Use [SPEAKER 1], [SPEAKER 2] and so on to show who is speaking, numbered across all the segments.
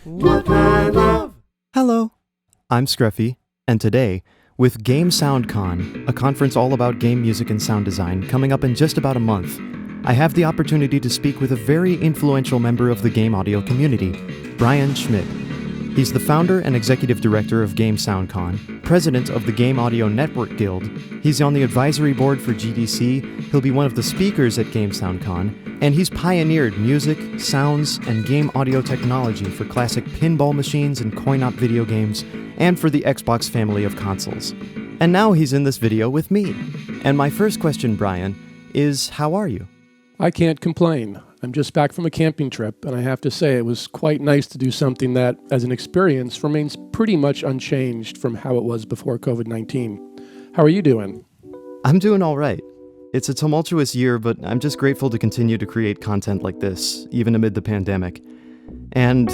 [SPEAKER 1] what I love.
[SPEAKER 2] Hello, I'm Scruffy, and today, with GameSoundCon, a conference all about game music and sound design coming up in just about a month, I have the opportunity to speak with a very influential member of the game audio community, Brian Schmidt. He's the founder and executive director of GameSoundCon, president of the Game Audio Network Guild. He's on the advisory board for GDC, he'll be one of the speakers at GameSoundCon, and he's pioneered music, sounds, and game audio technology for classic pinball machines and coin-op video games, and for the Xbox family of consoles. And now he's in this video with me. And my first question, Brian, is how are you?
[SPEAKER 3] I can't complain. I'm just back from a camping trip, and I have to say it was quite nice to do something that, as an experience, remains pretty much unchanged from how it was before COVID-19. How are you doing?
[SPEAKER 2] I'm doing all right. It's a tumultuous year, but I'm just grateful to continue to create content like this, even amid the pandemic. And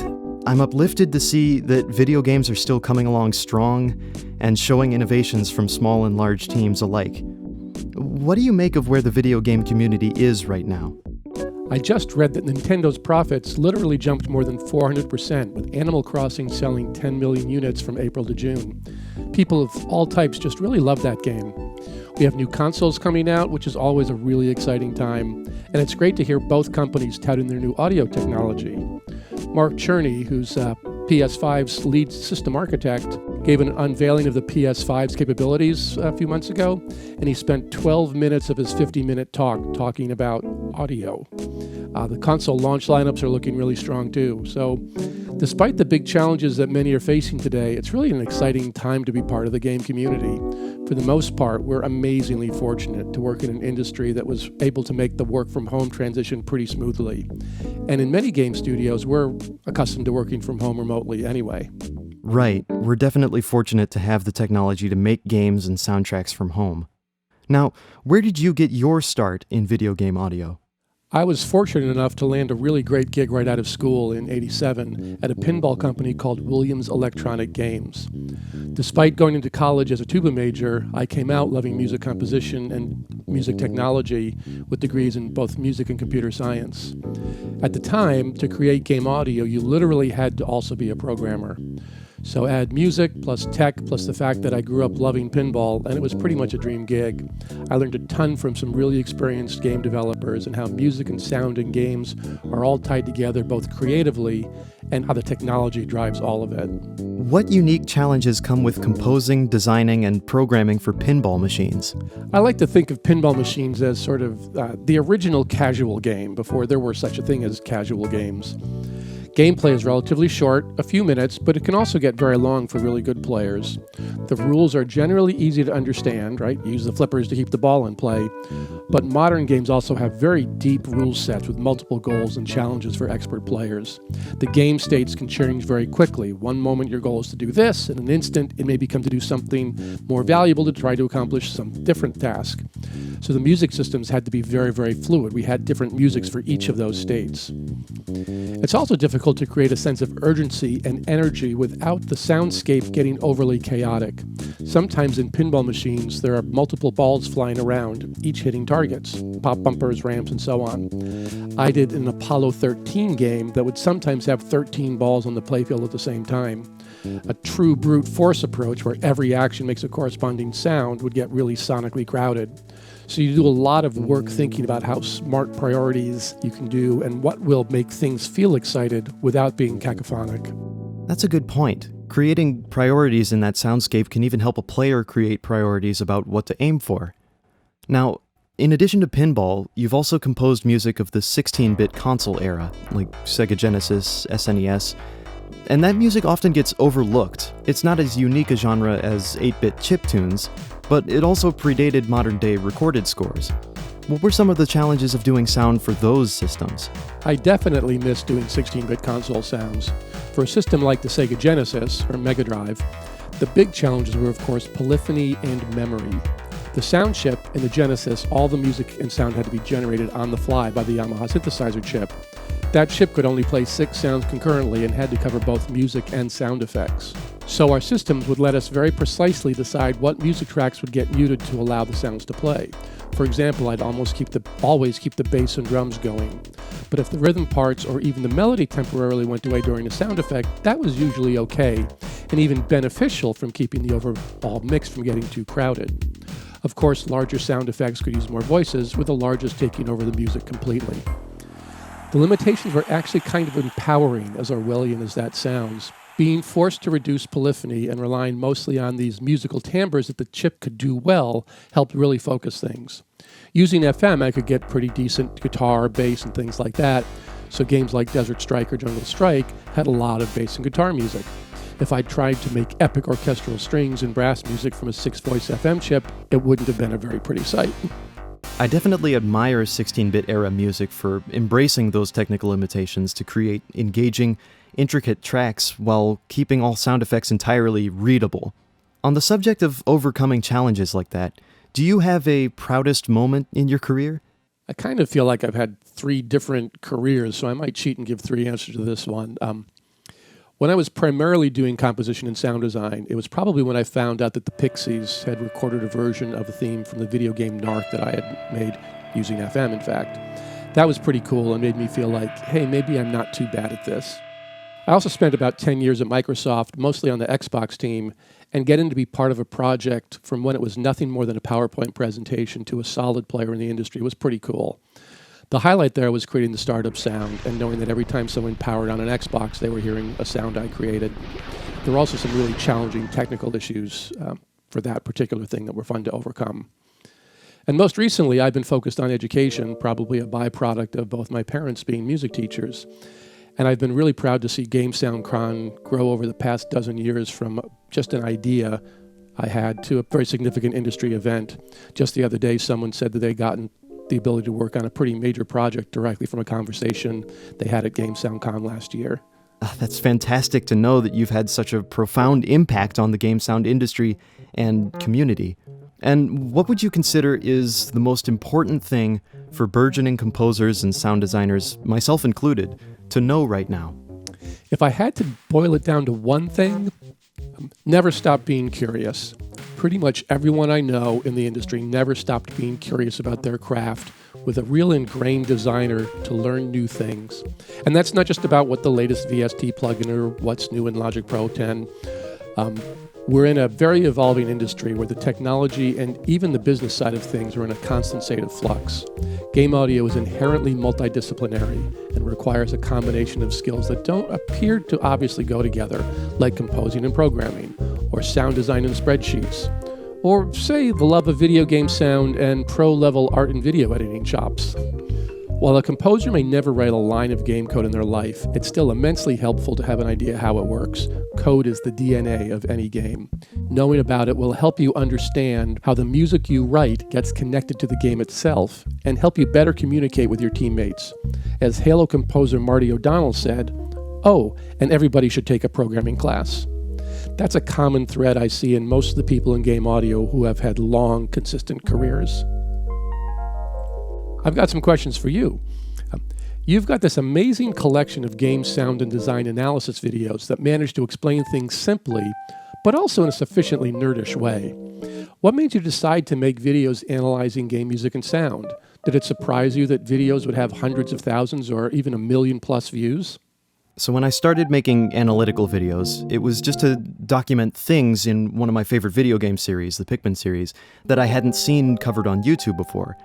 [SPEAKER 2] I'm uplifted to see that video games are still coming along strong and showing innovations from small and large teams alike. What do you make of where the video game community is right now?
[SPEAKER 3] I just read that Nintendo's profits literally jumped more than 400%, with Animal Crossing selling 10 million units from April to June. People of all types just really love that game. We have new consoles coming out, which is always a really exciting time, and it's great to hear both companies touting their new audio technology. Mark Cherney, who's PS5's lead system architect, gave an unveiling of the PS5's capabilities a few months ago, and he spent 12 minutes of his 50-minute talk talking about audio. The console launch lineups are looking really strong too. So despite the big challenges that many are facing today, it's really an exciting time to be part of the game community. For the most part, we're amazingly fortunate to work in an industry that was able to make the work from home transition pretty smoothly. And in many game studios, we're accustomed to working from home remotely anyway.
[SPEAKER 2] Right, we're definitely fortunate to have the technology to make games and soundtracks from home. Now, where did you get your start in video game audio?
[SPEAKER 3] I was fortunate enough to land a really great gig right out of school in '87 at a pinball company called Williams Electronic Games. Despite going into college as a tuba major, I came out loving music composition and music technology with degrees in both music and computer science. At the time, to create game audio, you literally had to also be a programmer. So add music plus tech plus the fact that I grew up loving pinball, and it was pretty much a dream gig. I learned a ton from some really experienced game developers and how music and sound and games are all tied together both creatively and how the technology drives all of it.
[SPEAKER 2] What unique challenges come with composing, designing, and programming for pinball machines?
[SPEAKER 3] I like to think of pinball machines as sort of the original casual game before there were such a thing as casual games. Gameplay is relatively short, a few minutes, but it can also get very long for really good players. The rules are generally easy to understand, right? Use the flippers to keep the ball in play. But modern games also have very deep rule sets with multiple goals and challenges for expert players. The game states can change very quickly. One moment your goal is to do this, in an instant it may become to do something more valuable to try to accomplish some different task. So the music systems had to be very, very fluid. We had different musics for each of those states. It's also difficult to create a sense of urgency and energy without the soundscape getting overly chaotic. Sometimes in pinball machines, there are multiple balls flying around, each hitting targets, pop bumpers, ramps, and so on. I did an Apollo 13 game that would sometimes have 13 balls on the playfield at the same time. A true brute force approach where every action makes a corresponding sound would get really sonically crowded. So you do a lot of work thinking about how smart priorities you can do and what will make things feel excited without being cacophonic.
[SPEAKER 2] That's a good point. Creating priorities in that soundscape can even help a player create priorities about what to aim for. Now, in addition to pinball, you've also composed music of the 16-bit console era, like Sega Genesis, SNES, and that music often gets overlooked. It's not as unique a genre as 8-bit chiptunes, but it also predated modern-day recorded scores. What were some of the challenges of doing sound for those systems?
[SPEAKER 3] I definitely miss doing 16-bit console sounds. For a system like the Sega Genesis, or Mega Drive, the big challenges were, of course, polyphony and memory. The sound chip in the Genesis, all the music and sound had to be generated on the fly by the Yamaha synthesizer chip. That chip could only play 6 sounds concurrently and had to cover both music and sound effects. So our systems would let us very precisely decide what music tracks would get muted to allow the sounds to play. For example, I'd always keep the bass and drums going. But if the rhythm parts or even the melody temporarily went away during a sound effect, that was usually okay, and even beneficial from keeping the overall mix from getting too crowded. Of course, larger sound effects could use more voices, with the largest taking over the music completely. The limitations were actually kind of empowering, as Orwellian as that sounds. Being forced to reduce polyphony and relying mostly on these musical timbres that the chip could do well helped really focus things. Using FM, I could get pretty decent guitar, bass, and things like that, so games like Desert Strike or Jungle Strike had a lot of bass and guitar music. If I tried to make epic orchestral strings and brass music from a 6-voice FM chip, it wouldn't have been a very pretty sight.
[SPEAKER 2] I definitely admire 16-bit era music for embracing those technical limitations to create engaging, intricate tracks while keeping all sound effects entirely readable. On the subject of overcoming challenges like that, do you have a proudest moment in your career?
[SPEAKER 3] I kind of feel like I've had 3 different careers, so I might cheat and give 3 answers to this one. When I was primarily doing composition and sound design, it was probably when I found out that the Pixies had recorded a version of a theme from the video game Narc that I had made using FM, in fact. That was pretty cool and made me feel like, hey, maybe I'm not too bad at this. I also spent about 10 years at Microsoft, mostly on the Xbox team, and getting to be part of a project from when it was nothing more than a PowerPoint presentation to a solid player in the industry was pretty cool. The highlight there was creating the startup sound and knowing that every time someone powered on an Xbox, they were hearing a sound I created. There were also some really challenging technical issues for that particular thing that were fun to overcome. And most recently, I've been focused on education, probably a byproduct of both my parents being music teachers. And I've been really proud to see GameSoundCon grow over the past dozen years from just an idea I had to a very significant industry event. Just the other day, someone said that they'd gotten the ability to work on a pretty major project directly from a conversation they had at GameSoundCon last year.
[SPEAKER 2] That's fantastic to know that you've had such a profound impact on the game sound industry and community. And what would you consider is the most important thing for burgeoning composers and sound designers, myself included, to know right now?
[SPEAKER 3] If I had to boil it down to one thing, never stop being curious. Pretty much everyone I know in the industry never stopped being curious about their craft, with a real ingrained desire to learn new things. And that's not just about what the latest VST plugin or what's new in Logic Pro 10. We're in a very evolving industry where the technology and even the business side of things are in a constant state of flux. Game audio is inherently multidisciplinary and requires a combination of skills that don't appear to obviously go together, like composing and programming, or sound design and spreadsheets, or, say, the love of video game sound and pro-level art and video editing chops. While a composer may never write a line of game code in their life, it's still immensely helpful to have an idea how it works. Code is the DNA of any game. Knowing about it will help you understand how the music you write gets connected to the game itself and help you better communicate with your teammates. As Halo composer Marty O'Donnell said, "Oh, and everybody should take a programming class." That's a common thread I see in most of the people in game audio who have had long, consistent careers. I've got some questions for you. You've got this amazing collection of game sound and design analysis videos that manage to explain things simply, but also in a sufficiently nerdish way. What made you decide to make videos analyzing game music and sound? Did it surprise you that videos would have hundreds of thousands or even 1 million plus views?
[SPEAKER 2] So when I started making analytical videos, it was just to document things in one of my favorite video game series, the Pikmin series, that I hadn't seen covered on YouTube before.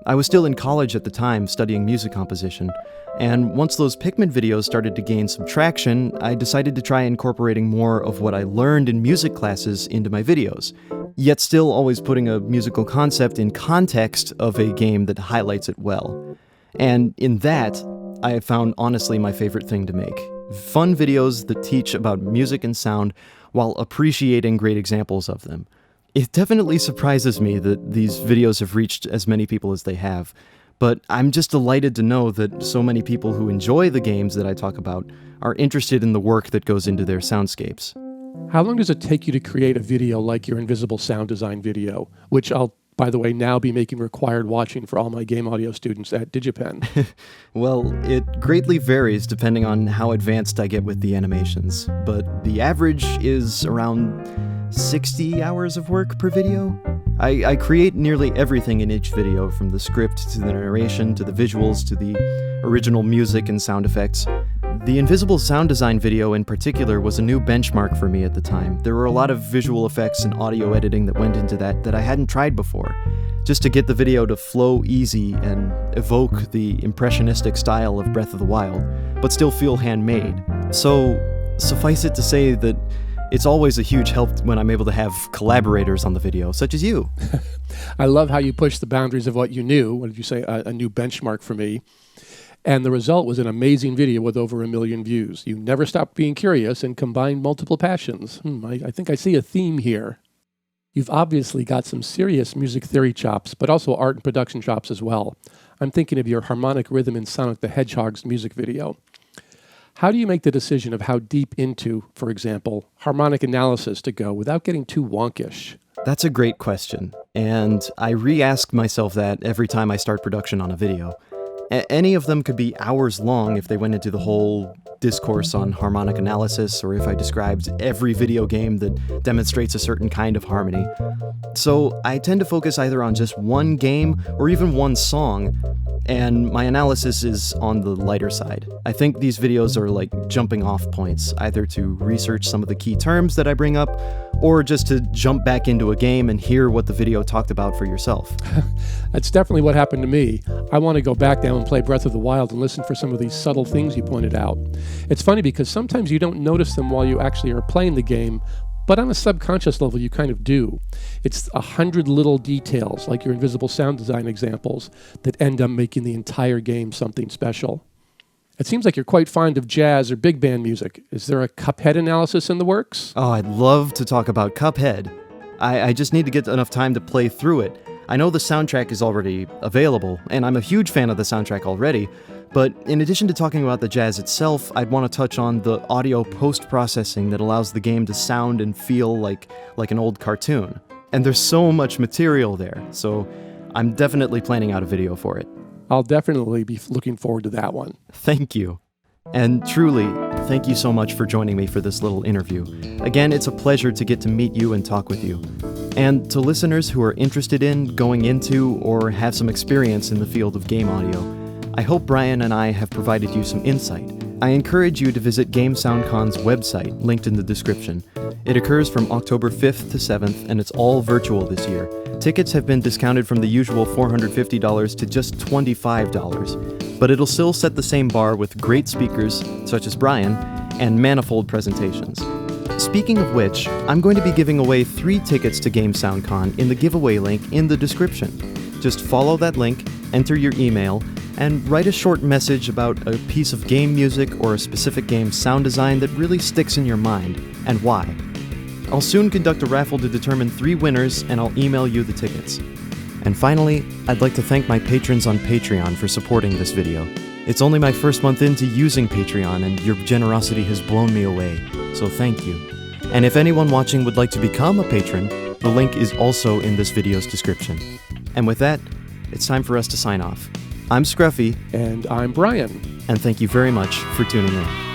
[SPEAKER 2] I was still in college at the time, studying music composition, and once those Pikmin videos started to gain some traction, I decided to try incorporating more of what I learned in music classes into my videos, yet still always putting a musical concept in context of a game that highlights it well. And in that, I have found honestly my favorite thing to make. Fun videos that teach about music and sound while appreciating great examples of them. It definitely surprises me that these videos have reached as many people as they have, but I'm just delighted to know that so many people who enjoy the games that I talk about are interested in the work that goes into their soundscapes.
[SPEAKER 3] How long does it take you to create a video like your Invisible Sound Design video, which I'll, by the way, now be making required watching for all my game audio students at DigiPen?
[SPEAKER 2] Well, it greatly varies depending on how advanced I get with the animations, but the average is around 60 hours of work per video. I create nearly everything in each video, from the script to the narration to the visuals to the original music and sound effects. The invisible sound design video in particular was a new benchmark for me at the time. There were a lot of visual effects and audio editing that went into that I hadn't tried before, just to get the video to flow easy and evoke the impressionistic style of Breath of the Wild, but still feel handmade. So, suffice it to say that it's always a huge help when I'm able to have collaborators on the video, such as you.
[SPEAKER 3] I love how you push the boundaries of what you knew. What did you say? A new benchmark for me. And the result was an amazing video with over 1 million views. You never stopped being curious and combined multiple passions. I think I see a theme here. You've obviously got some serious music theory chops, but also art and production chops as well. I'm thinking of your harmonic rhythm in Sonic the Hedgehog's music video. How do you make the decision of how deep into, for example, harmonic analysis to go without getting too wonkish?
[SPEAKER 2] That's a great question, and I re-ask myself that every time I start production on a video. Any of them could be hours long if they went into the whole discourse on harmonic analysis, or if I described every video game that demonstrates a certain kind of harmony. So I tend to focus either on just one game or even one song, and my analysis is on the lighter side. I think these videos are like jumping off points, either to research some of the key terms that I bring up, or just to jump back into a game and hear what the video talked about for yourself.
[SPEAKER 3] That's definitely what happened to me. I want to go back now and play Breath of the Wild and listen for some of these subtle things you pointed out. It's funny because sometimes you don't notice them while you actually are playing the game, but on a subconscious level you kind of do. It's 100 little details, like your invisible sound design examples, that end up making the entire game something special. It seems like you're quite fond of jazz or big band music. Is there a Cuphead analysis in the works?
[SPEAKER 2] Oh, I'd love to talk about Cuphead. I just need to get enough time to play through it. I know the soundtrack is already available, and I'm a huge fan of the soundtrack already, but in addition to talking about the jazz itself, I'd want to touch on the audio post-processing that allows the game to sound and feel like an old cartoon. And there's so much material there, so I'm definitely planning out a video for it.
[SPEAKER 3] I'll definitely be looking forward to that one.
[SPEAKER 2] Thank you. And truly, thank you so much for joining me for this little interview. Again, it's a pleasure to get to meet you and talk with you. And to listeners who are interested in, going into, or have some experience in the field of game audio, I hope Brian and I have provided you some insight. I encourage you to visit GameSoundCon's website, linked in the description. It occurs from October 5th to 7th, and it's all virtual this year. Tickets have been discounted from the usual $450 to just $25, but it'll still set the same bar with great speakers, such as Brian, and manifold presentations. Speaking of which, I'm going to be giving away 3 tickets to GameSoundCon in the giveaway link in the description. Just follow that link, enter your email, and write a short message about a piece of game music or a specific game sound design that really sticks in your mind, and why. I'll soon conduct a raffle to determine 3 winners, and I'll email you the tickets. And finally, I'd like to thank my patrons on Patreon for supporting this video. It's only my first month into using Patreon, and your generosity has blown me away, so thank you. And if anyone watching would like to become a patron, the link is also in this video's description. And with that, it's time for us to sign off. I'm Scruffy.
[SPEAKER 3] And I'm Brian.
[SPEAKER 2] And thank you very much for tuning in.